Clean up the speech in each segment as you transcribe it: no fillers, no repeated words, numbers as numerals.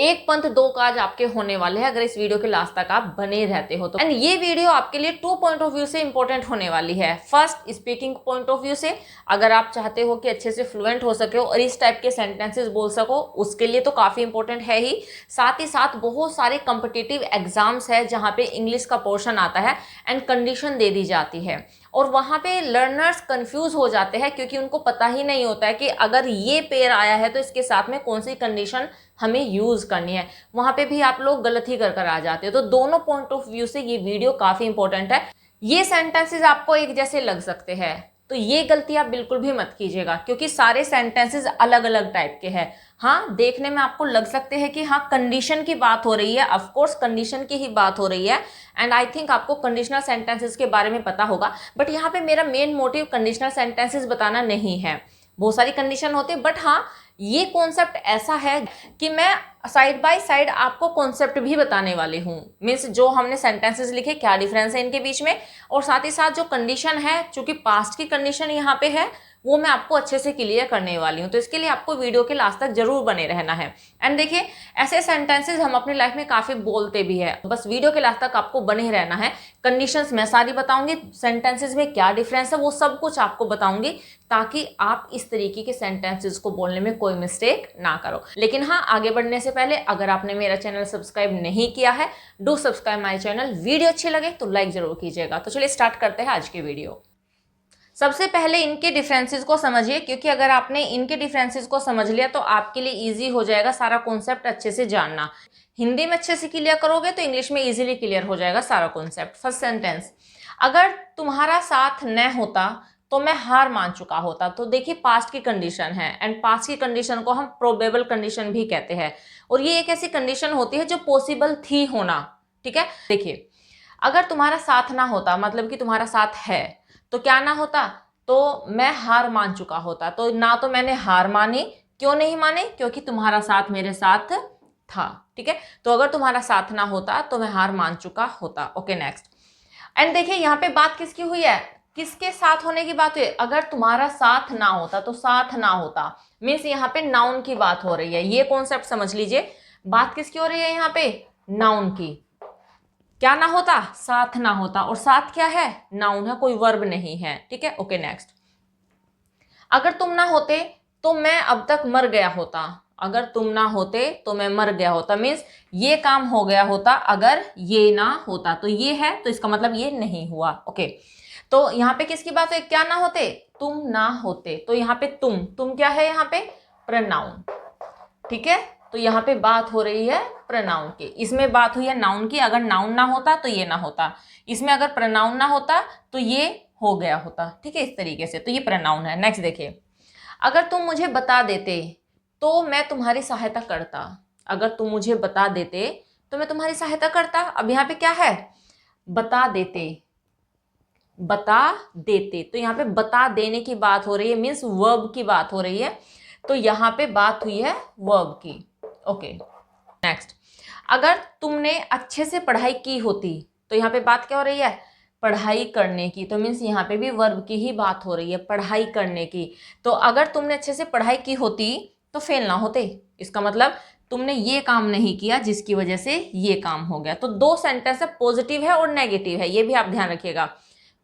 एक पंथ दो काज आपके होने वाले हैं अगर इस वीडियो के लास्ट तक आप बने रहते हो तो। एंड ये वीडियो आपके लिए 2 पॉइंट ऑफ व्यू से इंपॉर्टेंट होने वाली है। First, speaking point of view से, अगर आप चाहते हो कि अच्छे से फ्लुएंट हो सके और इस टाइप के सेंटेंसेस बोल सको, उसके लिए तो काफी इंपॉर्टेंट है ही। साथ ही साथ बहुत सारे कॉम्पिटिटिव एग्जाम्स है जहाँ पे इंग्लिश का पोर्शन आता है एंड कंडीशन दे दी जाती है, और वहाँ पे लर्नर्स कंफ्यूज हो जाते हैं क्योंकि उनको पता ही नहीं होता है कि अगर ये पेयर आया है तो इसके साथ में कौन सी कंडीशन हमें यूज करनी है। वहाँ पे भी आप लोग गलत ही कर आ जाते हो। तो दोनों पॉइंट ऑफ व्यू से ये वीडियो काफी इंपॉर्टेंट है। ये सेंटेंसेस आपको एक जैसे लग सकते हैं, तो ये गलती आप बिल्कुल भी मत कीजिएगा क्योंकि सारे सेंटेंसेस अलग अलग टाइप के हैं। हाँ, देखने में आपको लग सकते हैं कि हाँ कंडीशन की बात हो रही है, ऑफ कोर्स कंडीशन की ही बात हो रही है, एंड आई थिंक आपको कंडीशनल सेंटेंसेस के बारे में पता होगा। बट यहाँ पे मेरा मेन मोटिव कंडीशनल सेंटेंसेस बताना नहीं है। बहुत सारी कंडीशन होते हैं, बट हाँ ये कॉन्सेप्ट ऐसा है कि मैं साइड बाय साइड आपको कॉन्सेप्ट भी बताने वाली हूँ। मीन्स जो हमने सेंटेंसेस लिखे क्या डिफरेंस है इनके बीच में, और साथ ही साथ जो कंडीशन है, चूंकि पास्ट की कंडीशन यहाँ पे है, वो मैं आपको अच्छे से क्लियर करने वाली हूँ। तो इसके लिए आपको वीडियो के लास्ट तक जरूर बने रहना है। एंड देखिए, ऐसे सेंटेंसेस हम अपनी लाइफ में काफी बोलते भी है, बस वीडियो के लास्ट तक आपको बने रहना है। कंडीशंस मैं सारी बताऊंगी, सेंटेंसेस में क्या डिफरेंस है वो सब कुछ आपको बताऊंगी, ताकि आप इस तरीके के सेंटेंसेस को बोलने में कोई मिस्टेक ना करो। लेकिन हाँ, आगे बढ़ने से पहले अगर आपने मेरा चैनल सब्सक्राइब नहीं किया है, do subscribe my channel. Video अच्छी लगे तो लाइक जरूर कीजिएगा। तो चलिए स्टार्ट करते हैं आज की वीडियो। सबसे पहले इनके डिफरेंसेस को समझिए, क्योंकि अगर आपने इनके डिफरेंसेस को समझ लिया तो आपके लिए इजी हो जाएगा सारा कॉन्सेप्ट अच्छे से जानना। हिंदी में अच्छे से क्लियर करोगे तो इंग्लिश में इजीली क्लियर हो जाएगा सारा कॉन्सेप्ट। फर्स्ट सेंटेंस, अगर तुम्हारा साथ न होता तो मैं हार मान चुका होता। तो देखिए, पास्ट की कंडीशन है, एंड पास्ट की कंडीशन को हम प्रोबेबल कंडीशन भी कहते हैं, और ये एक ऐसी कंडीशन होती है जो पॉसिबल थी होना। ठीक है, देखिए, अगर तुम्हारा साथ ना होता मतलब कि तुम्हारा साथ है, तो क्या ना होता, तो मैं हार मान चुका होता। तो ना तो मैंने हार मानी, क्यों नहीं मानी, क्योंकि तुम्हारा साथ मेरे साथ था। ठीक है, तो अगर तुम्हारा साथ ना होता तो मैं हार मान चुका होता। Okay, next. एंड देखिए, यहाँ पे बात किसकी हुई है, किसके साथ होने की बात हुई। अगर तुम्हारा साथ ना होता तो साथ ना होता मीन्स यहाँ पे नाउन की बात हो रही है। ये कॉन्सेप्ट समझ लीजिए, बात किसकी हो रही है यहाँ पे, नाउन की। क्या ना होता, साथ ना होता, और साथ क्या है, नाउन है, कोई वर्ब नहीं है। ठीक है, ओके, नेक्स्ट। अगर तुम ना होते तो मैं अब तक मर गया होता। अगर तुम ना होते तो मैं मर गया होता मीन्स ये काम हो गया होता अगर ये ना होता। तो ये है, तो इसका मतलब ये नहीं हुआ। ओके, तो यहाँ पे किसकी बात है, क्या ना होते, तुम ना होते। तो यहाँ पे तुम क्या है, यहाँ पे प्रोनाउन। ठीक है, तो यहाँ पे बात हो रही है प्रोनाउन की। इसमें बात हुई है नाउन की, अगर नाउन ना होता तो ये ना होता। इसमें अगर प्रोनाउन ना होता तो ये हो गया होता। ठीक है, इस तरीके से, तो ये प्रोनाउन है। नेक्स्ट देखिए, अगर तुम मुझे बता देते तो मैं तुम्हारी सहायता करता। अगर तुम मुझे बता देते तो मैं तुम्हारी सहायता करता। अब यहाँ पे क्या है, बता देते, बता देते, तो यहाँ पे बता देने की बात हो रही है, मीन्स वर्ब की बात हो रही है। तो यहाँ पे बात हुई है वर्ब की। Okay, next. अगर तुमने अच्छे से पढ़ाई की होती, तो यहाँ पे बात क्या हो रही है, पढ़ाई करने की। तो मीन्स यहाँ पे भी वर्ब की ही बात हो रही है, पढ़ाई करने की। तो अगर तुमने अच्छे से पढ़ाई की होती तो फेल ना होते। इसका मतलब तुमने ये काम नहीं किया जिसकी वजह से ये काम हो गया। तो दो सेंटेंस है, पॉजिटिव है और नेगेटिव है, ये भी आप ध्यान रखिएगा।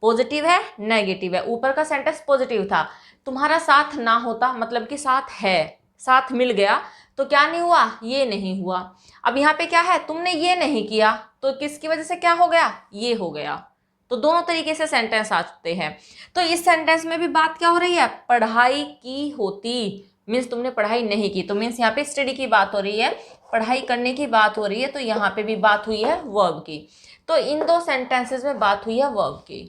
पॉजिटिव है, नेगेटिव है। ऊपर का सेंटेंस पॉजिटिव था, तुम्हारा साथ ना होता मतलब कि साथ है, साथ मिल गया, तो क्या नहीं हुआ, ये नहीं हुआ। अब यहाँ पे क्या है, तुमने ये नहीं किया, तो किसकी वजह से क्या हो गया, ये हो गया। तो दोनों तरीके से सेंटेंस आते हैं। तो इस सेंटेंस में भी बात क्या हो रही है, पढ़ाई की होती मीन्स तुमने पढ़ाई नहीं की, तो मीन्स यहाँ पे स्टडी की बात हो रही है, पढ़ाई करने की बात हो रही है। तो यहाँ पे भी बात हुई है वर्ब की। तो इन दो सेंटेंसेस में बात हुई है वर्ब की,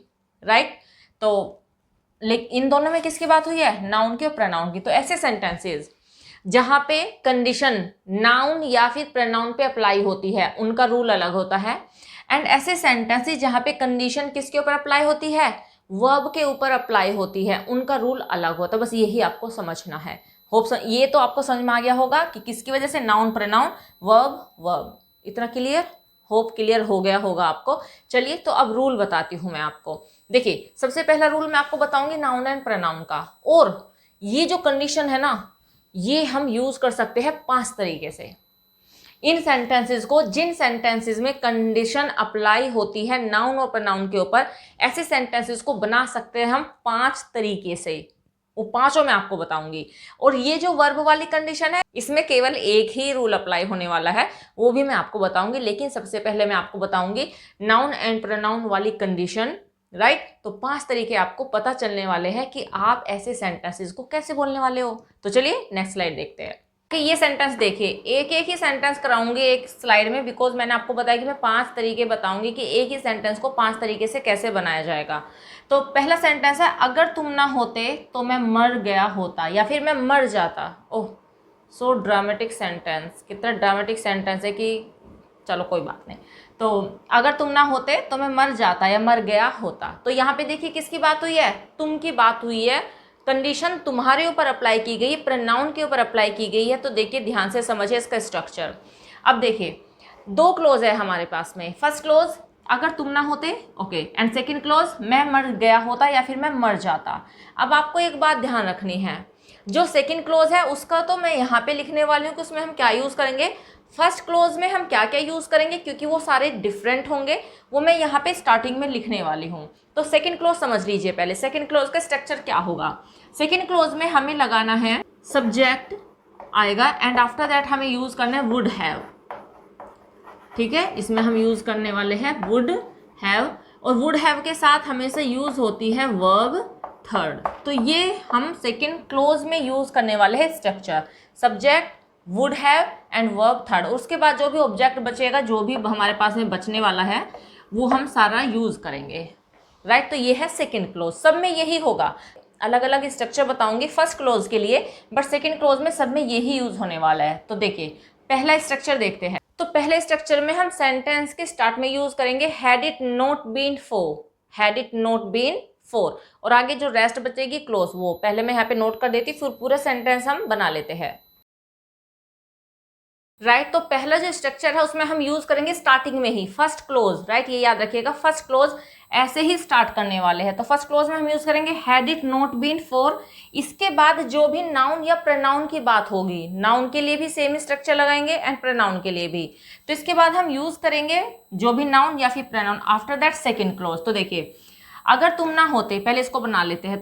राइट। तो लेकिन इन दोनों में किसकी बात हुई है, नाउन की और प्रोनाउन की। तो ऐसे सेंटेंसेस जहां पे कंडीशन नाउन या फिर प्रोनाउन पे अप्लाई होती है, उनका रूल अलग होता है। एंड ऐसे सेंटेंसेस जहां पे कंडीशन किसके ऊपर अप्लाई होती है, वर्ब के ऊपर अप्लाई होती है, उनका रूल अलग होता है। बस यही आपको समझना है। होप ये तो आपको समझ में आ गया होगा कि किसकी वजह से, नाउन प्रोनाउन, वर्ब वर्ब। इतना क्लियर, होप क्लियर हो गया होगा आपको। चलिए, तो अब रूल बताती हूं मैं आपको। देखिए, सबसे पहला रूल मैं आपको बताऊंगी नाउन एंड प्रोनाउन का। और ये जो कंडीशन है ना, ये हम यूज कर सकते हैं 5 तरीके से। इन सेंटेंसेस को, जिन सेंटेंसेस में कंडीशन अप्लाई होती है नाउन और प्रोनाउन के ऊपर, ऐसे सेंटेंसेस को बना सकते हैं हम 5 तरीके से। वो पांचों मैं आपको बताऊंगी। और ये जो वर्ब वाली कंडीशन है, इसमें केवल एक ही रूल अप्लाई होने वाला है, वो भी मैं आपको बताऊंगी। लेकिन सबसे पहले मैं आपको बताऊंगी नाउन एंड प्रोनाउन वाली कंडीशन, राइट। तो 5 तरीके आपको पता चलने वाले हैं कि आप ऐसे सेंटेंसेस को कैसे बोलने वाले हो। तो चलिए नेक्स्ट स्लाइड देखते हैं कि ये सेंटेंस देखिए, एक एक ही सेंटेंस कराऊंगी एक स्लाइड में, बिकॉज मैंने आपको बताया कि मैं 5 तरीके बताऊंगी कि एक ही सेंटेंस को 5 तरीके से कैसे बनाया जाएगा। तो पहला सेंटेंस है, अगर तुम ना होते तो मैं मर गया होता या फिर मैं मर जाता। ओह, सो ड्रामेटिक सेंटेंस, कितना ड्रामेटिक सेंटेंस है कि चलो कोई बात नहीं। तो अगर तुम ना होते तो मैं मर जाता या मर गया होता। तो यहाँ पे देखिए किसकी बात हुई है, तुम की बात हुई है। कंडीशन तुम्हारे ऊपर अप्लाई की गई, प्रोनाउन के ऊपर अप्लाई की गई है। तो देखिए ध्यान से समझिए इसका स्ट्रक्चर। अब देखिए 2 क्लोज है हमारे पास में। फर्स्ट क्लोज अगर तुम ना होते, ओके, एंड सेकंड क्लोज मैं मर गया होता या फिर मैं मर जाता। अब आपको एक बात ध्यान रखनी है, जो सेकंड क्लोज है उसका तो मैं यहाँ पे लिखने वाली हूँ कि उसमें हम क्या यूज़ करेंगे। फर्स्ट क्लोज में हम क्या क्या यूज़ करेंगे, क्योंकि वो सारे डिफरेंट होंगे, वो मैं यहाँ पे स्टार्टिंग में लिखने वाली हूँ। तो सेकंड क्लोज समझ लीजिए पहले, सेकंड क्लोज का स्ट्रक्चर क्या होगा। सेकंड क्लोज में हमें लगाना है सब्जेक्ट आएगा, एंड आफ्टर दैट हमें यूज़ करना है वुड हैव। ठीक है, इसमें हम यूज़ करने वाले हैं वुड हैव, और वुड हैव के साथ हमेशा यूज़ होती है वर्ब थर्ड। तो ये हम सेकंड क्लोज में यूज़ करने वाले हैं structure, subject, would have and verb third. उसके बाद जो भी ऑब्जेक्ट बचेगा, जो भी हमारे पास में बचने वाला है, वो हम सारा यूज़ करेंगे, राइट। तो ये है सेकंड क्लोज, सब में यही होगा। अलग अलग स्ट्रक्चर बताऊंगी फर्स्ट क्लोज के लिए, बट सेकंड क्लोज में सब में यही यूज़ होने वाला है। तो देखिए पहला स्ट्रक्चर देखते हैं। तो पहले स्ट्रक्चर में हम सेंटेंस के स्टार्ट में यूज करेंगे had it not been for, had it not been for, और आगे जो रेस्ट बचेगी क्लोज, वो पहले मैं यहाँ पे नोट कर देती, फिर पूरा सेंटेंस हम बना लेते हैं, राइट। तो पहला जो स्ट्रक्चर है उसमें हम यूज करेंगे स्टार्टिंग में ही फर्स्ट क्लोज, राइट। ये याद रखिएगा, फर्स्ट क्लोज ऐसे ही स्टार्ट करने वाले हैं। तो फर्स्ट क्लोज में हम यूज करेंगे had it not been for. इसके बाद जो भी नाउन या प्रोनाउन की बात होगी, नाउन के लिए भी सेम स्ट्रक्चर लगाएंगे एंड प्रोनाउन के लिए भी। तो इसके बाद हम यूज करेंगे जो भी नाउन या फिर pronoun, after that second close. तो देखिए अगर तुम ना होते, पहले इसको बना लेते हैं,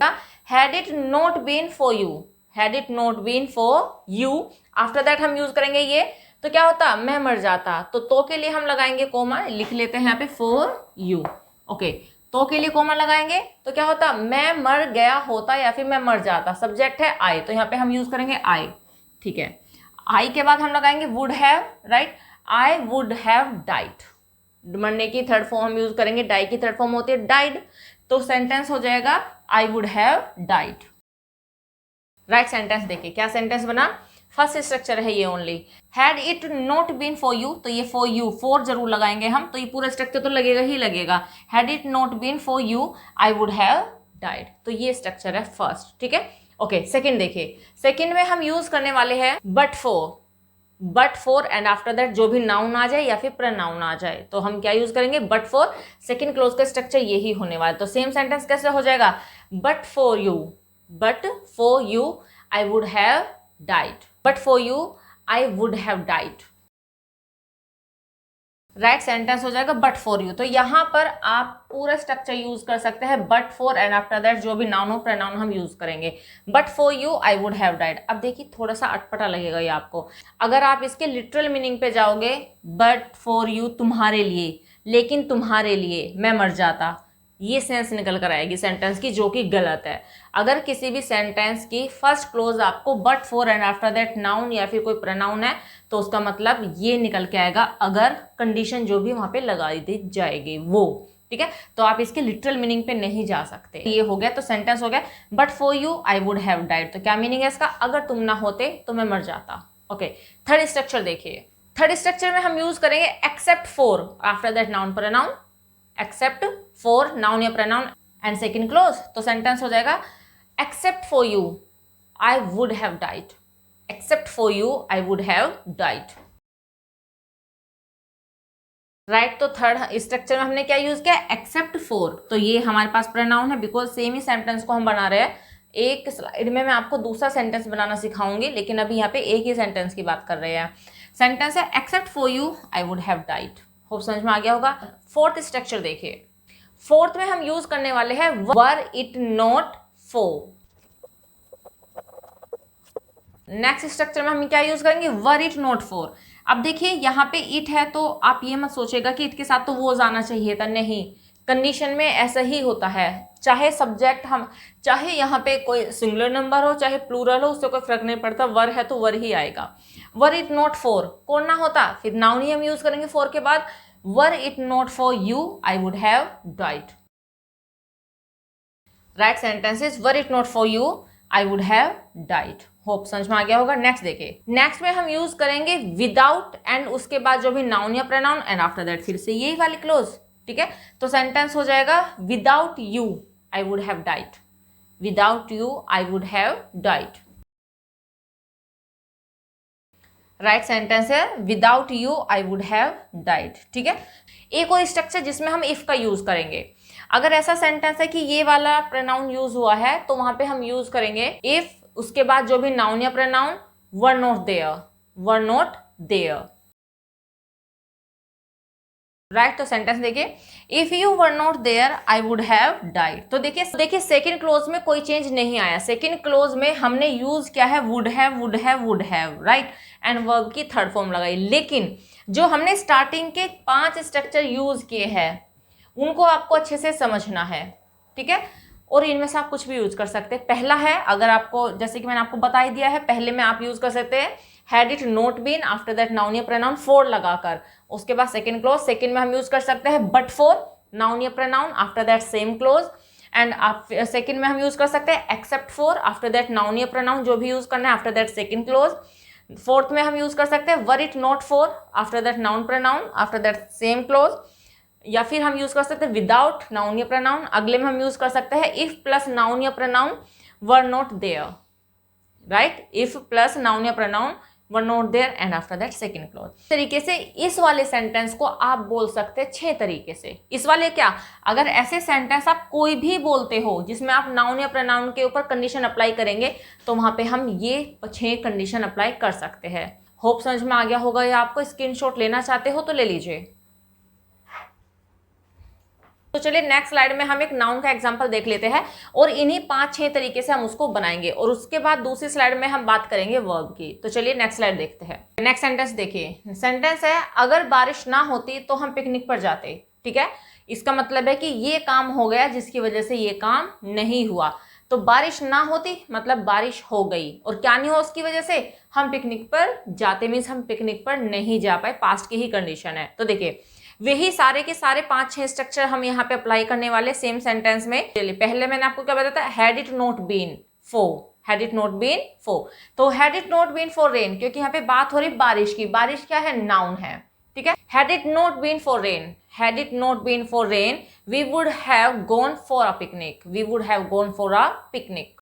had it not been for you, had it not been for you, after that हम यूज करेंगे ये। तो क्या होता, मैं मर जाता। तो के लिए हम लगाएंगे कोमा, लिख लेते हैं यहाँ पे फॉर यू, ओके। तो के लिए कोमा लगाएंगे तो क्या होता, मैं मर गया होता या फिर मैं मर जाता। सब्जेक्ट है आई, तो यहाँ पे हम यूज करेंगे आई, ठीक है। आई के बाद हम लगाएंगे would have, right, I would have died. मरने की थर्ड फॉर्म हम यूज करेंगे, डाई की थर्ड फॉर्म होती है डाइड। तो सेंटेंस हो जाएगा I would have died, right. Sentence देखिए क्या सेंटेंस बना, फर्स्ट स्ट्रक्चर है ये only, had it not been for you, तो ये फॉर यू, फॉर जरूर लगाएंगे हम, तो ये पूरा स्ट्रक्चर तो लगेगा ही लगेगा। Had it not been for you I would have died, तो ये स्ट्रक्चर है फर्स्ट, ठीक है, ओके। सेकंड देखिए, सेकंड में हम यूज करने वाले हैं but for, but for and after that जो भी नाउन आ जाए या फिर प्रोनाउन आ जाए, तो हम क्या यूज करेंगे बट फॉर। सेकंड क्लोज का स्ट्रक्चर यही होने वाला है। तो सेम सेंटेंस कैसे हो जाएगा, but for you, but for you I would have died, but for you I would have died, right. Sentence हो जाएगा बट फॉर यू। तो यहाँ पर आप पूरा स्ट्रक्चर यूज कर सकते हैं, but for and after that जो भी नाउन हो प्रोनाउन हम यूज करेंगे, but for you I would have died. अब देखिए थोड़ा सा अटपटा लगेगा ये आपको, अगर आप इसके लिटरल मीनिंग पे जाओगे, बट फॉर यू तुम्हारे लिए, लेकिन तुम्हारे लिए मैं मर जाता, ये सेंस निकल कर आएगी सेंटेंस की, जो कि गलत है। अगर किसी भी सेंटेंस की फर्स्ट क्लोज आपको but for and after that noun या फिर कोई प्रोनाउन है, तो उसका मतलब ये निकल के आएगा अगर कंडीशन जो भी वहां पे लगा दी जाएगी वो, ठीक है। तो आप इसके लिटरल मीनिंग पे नहीं जा सकते। ये हो गया, तो सेंटेंस हो गया but for you I would have died. तो क्या मीनिंग है इसका, अगर तुम ना होते तो मैं मर जाता, ओके। थर्ड स्ट्रक्चर देखिए, थर्ड स्ट्रक्चर में हम यूज करेंगे accept for after that noun pronoun, except for noun या प्रोनाउन एंड सेकंड क्लोज। तो सेंटेंस हो जाएगा except for you I would have died, except for you I would have died, right. तो third structure में हमने क्या use किया, except for. तो ये हमारे पास प्रोनाउन है, बिकॉज सेम ही सेंटेंस को हम बना रहे हैं। एक स्लाइड में मैं आपको दूसरा सेंटेंस बनाना सिखाऊंगी, लेकिन अभी यहाँ पे एक ही सेंटेंस की बात कर रहे हैं। सेंटेंस है except for you I would have died. Hope समझ में आ गया होगा। फोर्थ स्ट्रक्चर देखिए, फोर्थ में हम यूज करने वाले हैं were it not for. Next structure में हम क्या यूज करेंगे, वर इट नॉट फॉर। अब देखिए यहाँ पे इट है तो आप ये मत सोचेगा कि इट के साथ तो वो जाना चाहिए था, नहीं, कंडीशन में ऐसा ही होता है, चाहे सब्जेक्ट हम, चाहे यहाँ पे कोई सिंगुलर नंबर हो चाहे प्लूरल हो, उससे कोई फर्क नहीं पड़ता, वर है तो वर ही आएगा। वर इट नॉट फॉर कौन ना होता, फिर नाउन ही हम यूज करेंगे फॉर के बाद। Were it not for you I would have died. Right sentences, were it not for you I would have died. Hope समझ में आ गया होगा। नेक्स्ट देखिए, नेक्स्ट में हम यूज करेंगे विदाउट एंड उसके बाद जो भी नाउन या प्रोनाउन एंड आफ्टर दैट फिर से यही वाली क्लोज, ठीक है। तो सेंटेंस हो जाएगा without you I would have died. Without you I would have died. Right sentence है without you I would have died, ठीक है। एक और स्ट्रक्चर जिसमें हम इफ का यूज करेंगे। अगर ऐसा सेंटेंस है कि ये वाला प्रोनाउन यूज हुआ है तो वहां पे हम यूज करेंगे इफ, उसके बाद जो भी नाउन या pronoun were not there, were not there. Right, तो सेंटेंस देखिए if you were not there I would have died. तो देखिए सेकंड क्लोज में कोई चेंज नहीं आया। सेकंड क्लोज में हमने यूज किया है would have, would have, would have, right, and verb की थर्ड फॉर्म लगाई। लेकिन जो हमने स्टार्टिंग के 5 स्ट्रक्चर यूज किए हैं उनको आपको अच्छे से समझना है, ठीक है। और इनमें से आप कुछ भी यूज कर सकते हैं। पहला है, अगर आपको, जैसे कि मैंने आपको बता ही दिया है, पहले में आप यूज कर सकते हैं had it not been, after that noun या प्रोनाउन फॉर लगाकर। उसके बाद सेकंड क्लोज, सेकंड में हम यूज कर सकते हैं बट फॉर, नाउन या pronoun, after that same clause. And आप सेकंड में हम यूज कर सकते हैं except for, after that noun या प्रोनाउन जो भी यूज करना है, after that second clause. Fourth में हम यूज कर सकते हैं were it not for, after that noun pronoun, after that same clause. या फिर हम यूज कर सकते हैं विदाउट नाउन या प्रोनाउन। अगले में हम यूज कर सकते हैं इफ प्लस नाउन या pronoun were not there, right, if plus noun या pronoun were not there and after that second clause. तरीके से इस वाले सेंटेंस को आप बोल सकते हैं 6 तरीके से। इस वाले क्या, अगर ऐसे सेंटेंस आप कोई भी बोलते हो जिसमें आप नाउन या प्रोनाउन के ऊपर कंडीशन अप्लाई करेंगे तो वहां पे हम ये 6 कंडीशन अप्लाई कर सकते हैं। होप समझ में आ गया होगा। या आपको स्क्रीनशॉट लेना चाहते हो तो ले लीजिए। तो चलिए नेक्स्ट स्लाइड में हम एक नाउन का एग्जांपल देख लेते हैं और इन्हीं 5-6 तरीके से हम उसको बनाएंगे और उसके बाद दूसरी स्लाइड में हम बात करेंगे वर्ब की। तो चलिए नेक्स्ट स्लाइड देखते हैं। नेक्स्ट सेंटेंस देखिए, सेंटेंस है अगर बारिश ना होती तो हम पिकनिक पर जाते, ठीक है। इसका मतलब है कि ये काम हो गया जिसकी वजह से ये काम नहीं हुआ। तो बारिश ना होती मतलब बारिश हो गई, और क्या नहीं हो उसकी वजह से, हम पिकनिक पर जाते मीन्स हम पिकनिक पर नहीं जा पाए, पास्ट की ही कंडीशन है। तो देखिए वही सारे के सारे 5-6 स्ट्रक्चर हम यहाँ पे अप्लाई करने वाले सेम सेंटेंस में। चलिए पहले मैंने आपको क्या बताया था, had it not been for, had it not been for. तो had it not been for rain, क्योंकि यहाँ पे बात हो रही बारिश की, बारिश क्या है, नाउन है, ठीक है। Had it not been for rain, had it not been for rain we would have gone for a picnic, we would have gone for a picnic.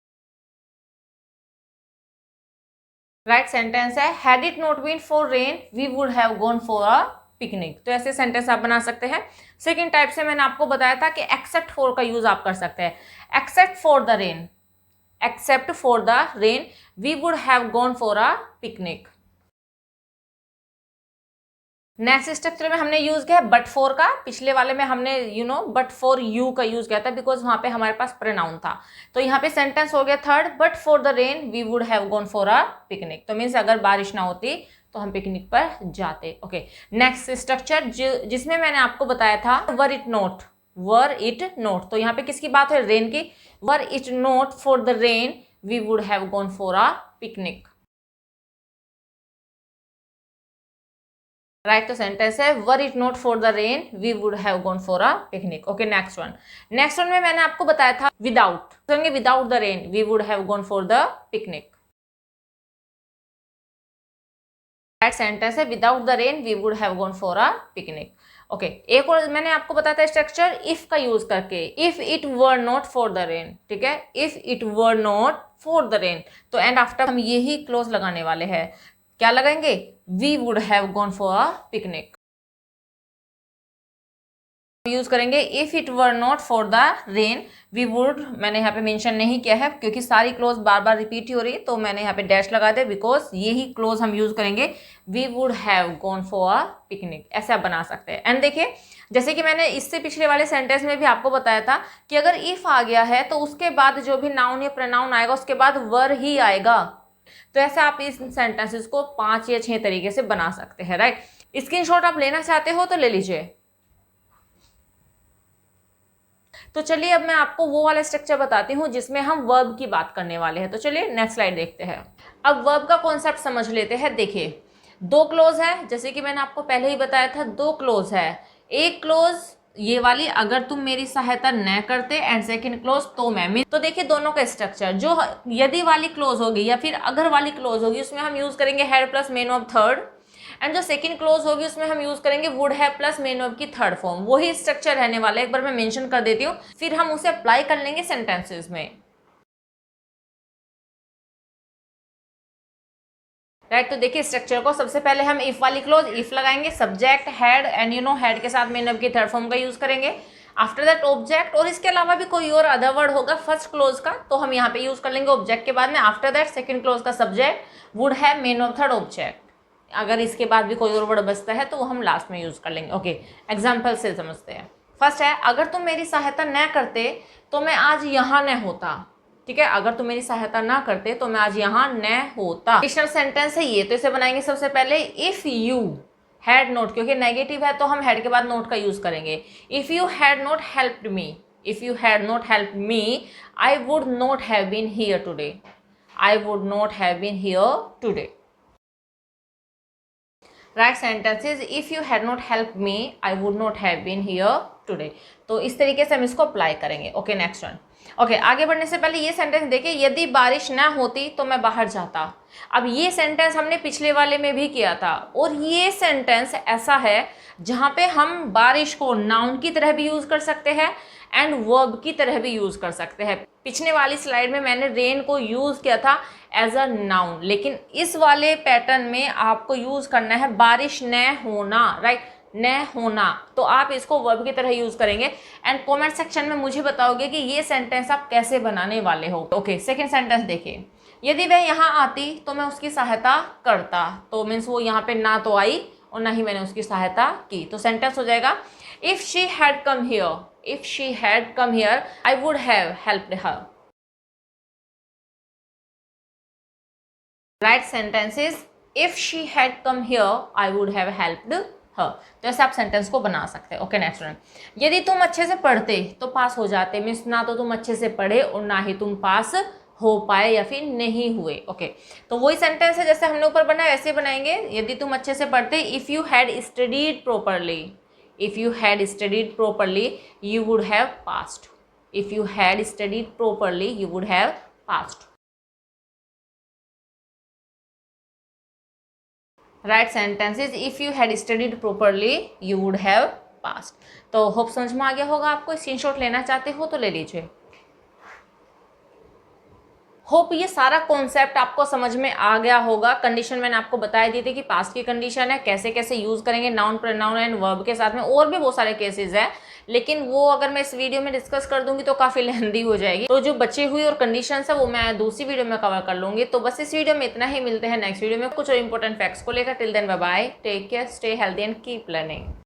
Right sentence है had it not been for rain we would have gone for a picnic. तो ऐसे sentence आप बना सकते हैं। Second type से मैंने आपको बताया था कि एक्सेप्ट फॉर का यूज आप कर सकते हैं। Except for the rain, except for the rain we would have gone for a picnic. Next structure में हमने यूज किया है बट फॉर का। पिछले वाले में हमने बट फॉर यू का यूज किया था बिकॉज वहां पे हमारे पास प्रोनाउन था। तो यहाँ पे सेंटेंस हो गया third, but for the rain we would have gone for a picnic. तो मीन्स अगर बारिश ना होती तो हम पिकनिक पर जाते। ओके, नेक्स्ट स्ट्रक्चर जिसमें मैंने आपको बताया था were it not, were it not. तो यहाँ पे किसकी बात है, रेन की। Were it not for the rain we would have gone for a picnic. Right, तो सेंटेंस है were it not for the rain we would have gone for a picnic. Okay, next one. Next one में मैंने आपको बताया था without, without the rain we would have gone for the picnic. Right sentence है without the rain we would have gone for a picnic. Okay, एक और मैंने आपको बताया था स्ट्रक्चर इफ का यूज करके, if it were not for the rain, ठीक है, if it were not for the rain. तो एंड आफ्टर हम यही क्लोज लगाने वाले हैं। क्या लगाएंगे, we would have gone for a picnic. Use करेंगे if it were not for the rain we would, मैंने यहाँ पे मेंशन नहीं किया है क्योंकि सारी क्लोज बार बार रिपीट ही हो रही है, तो मैंने यहाँ पे डैश लगा दिया बिकॉज यही क्लोज हम यूज करेंगे, we would have gone for a picnic, ऐसे आप बना सकते हैं। एंड देखिए जैसे कि मैंने इससे पिछले वाले सेंटेंस में भी आपको बताया था कि अगर इफ आ गया है तो उसके बाद जो भी नाउन या प्रोनाउन आएगा उसके बाद वर ही आएगा। तो ऐसे आप इस सेंटेंसेस को 5 या 6 तरीके से बना सकते हैं, राइट। स्क्रीनशॉट आप लेना चाहते हो तो ले लीजिए। तो चलिए अब मैं आपको वो वाला स्ट्रक्चर बताती हूँ जिसमें हम वर्ब की बात करने वाले हैं। तो चलिए नेक्स्ट स्लाइड देखते हैं। अब वर्ब का कॉन्सेप्ट समझ लेते हैं। देखिए 2 क्लोज है, जैसे कि मैंने आपको पहले ही बताया था 2 क्लोज है। एक क्लोज ये वाली, अगर तुम मेरी सहायता न करते, एंड सेकंड क्लोज तो मैं। तो देखिए दोनों का स्ट्रक्चर, जो यदि वाली क्लोज होगी या फिर अगर वाली क्लोज होगी उसमें हम यूज करेंगे had plus main of third, and जो सेकंड क्लोज होगी उसमें हम यूज करेंगे would have plus main verb की थर्ड फॉर्म। वही स्ट्रक्चर रहने वाला है, एक बार मैं मेंशन कर देती हूँ, फिर हम उसे अप्लाई कर लेंगे सेंटेंसेस में, राइट। तो देखिए स्ट्रक्चर को, सबसे पहले हम इफ वाली क्लोज इफ लगाएंगे, सब्जेक्ट हैड, एंड हैड के साथ मेन वर्ब की थर्ड फॉर्म का यूज करेंगे। आफ्टर दैट ऑब्जेक्ट, और इसके अलावा भी कोई और अदर वर्ड होगा फर्स्ट क्लोज का तो हम यहाँ पे यूज कर लेंगे ऑब्जेक्ट के बाद में। आफ्टर दैट सेकंड क्लोज का subject would have main verb third object, अगर इसके बाद भी कोई और वर्ड बचता है तो वो हम लास्ट में यूज कर लेंगे। ओके, एग्जाम्पल से समझते हैं। फर्स्ट है, अगर तुम मेरी सहायता न करते तो मैं आज यहाँ न होता। ठीक है, अगर तुम मेरी सहायता ना करते तो मैं आज यहाँ न होता। कंडीशनल सेंटेंस है ये, तो इसे बनाएंगे सबसे पहले इफ यू हैड नॉट, क्योंकि नेगेटिव है तो हम हैड के बाद नोट का यूज करेंगे। If you had not helped me, if you had not helped me I would not have been here today, I would not have been here today. Right sentences, if you had not help me I would not have been here today. तो इस तरीके से हम इसको apply करेंगे। Okay next one. Okay, आगे बढ़ने से पहले ये सेंटेंस देखिए, यदि बारिश ना होती तो मैं बाहर जाता। अब ये सेंटेंस हमने पिछले वाले में भी किया था, और ये सेंटेंस ऐसा है जहाँ पे हम बारिश को नाउन की तरह भी यूज कर सकते हैं एंड वर्ब की तरह भी यूज कर सकते हैं। पिछले वाली स्लाइड में मैंने रेन को यूज किया था एज अ नाउन, लेकिन इस वाले पैटर्न में आपको यूज करना है बारिश न होना, राइट, न होना। तो आप इसको वर्ब की तरह यूज करेंगे एंड कमेंट सेक्शन में मुझे बताओगे कि ये सेंटेंस आप कैसे बनाने वाले हो। ओके, सेकंड सेंटेंस देखिए, यदि वह यहाँ आती तो मैं उसकी सहायता करता। तो मीन्स वो यहाँ पे ना तो आई और ना ही मैंने उसकी सहायता की। तो सेंटेंस हो जाएगा if she had come here, if she had come here I would have helped her. Right sentences, if she had come here I would have helped her. तो ऐसे आप सेंटेंस को बना सकते हैं। ओके नेक्स्ट वन, यदि तुम अच्छे से पढ़ते तो पास हो जाते। मीन्स ना तो तुम अच्छे से पढ़े और ना ही तुम पास हो पाए या फिर नहीं हुए। ओके, तो वही सेंटेंस है जैसे हमने ऊपर बनाया वैसे बनाएंगे। यदि तुम अच्छे से पढ़ते, if you had studied properly, if you had studied properly you would have passed, if you had studied properly you would have passed. Right sentences, if you had studied properly you would have passed. तो hope समझ में आ गया होगा आपको। Screenshot लेना चाहते हो तो ले लीजिए। होप ये सारा कॉन्सेप्ट आपको समझ में आ गया होगा। कंडीशन मैंने आपको बताई दी थी कि पास्ट की कंडीशन है, कैसे कैसे यूज करेंगे नाउन प्रोनाउन एंड वर्ब के साथ में, और भी बहुत सारे केसेस हैं, लेकिन वो अगर मैं इस वीडियो में डिस्कस कर दूंगी तो काफी लेंथी हो जाएगी। तो जो बची हुई और कंडीशंस है वो मैं दूसरी वीडियो में कवर कर लूंगी। तो बस इस वीडियो में इतना ही, मिलते हैं नेक्स्ट वीडियो में कुछ और इंपॉर्टेंट फैक्ट्स को लेकर। Till then bye bye, take care, stay healthy and keep learning.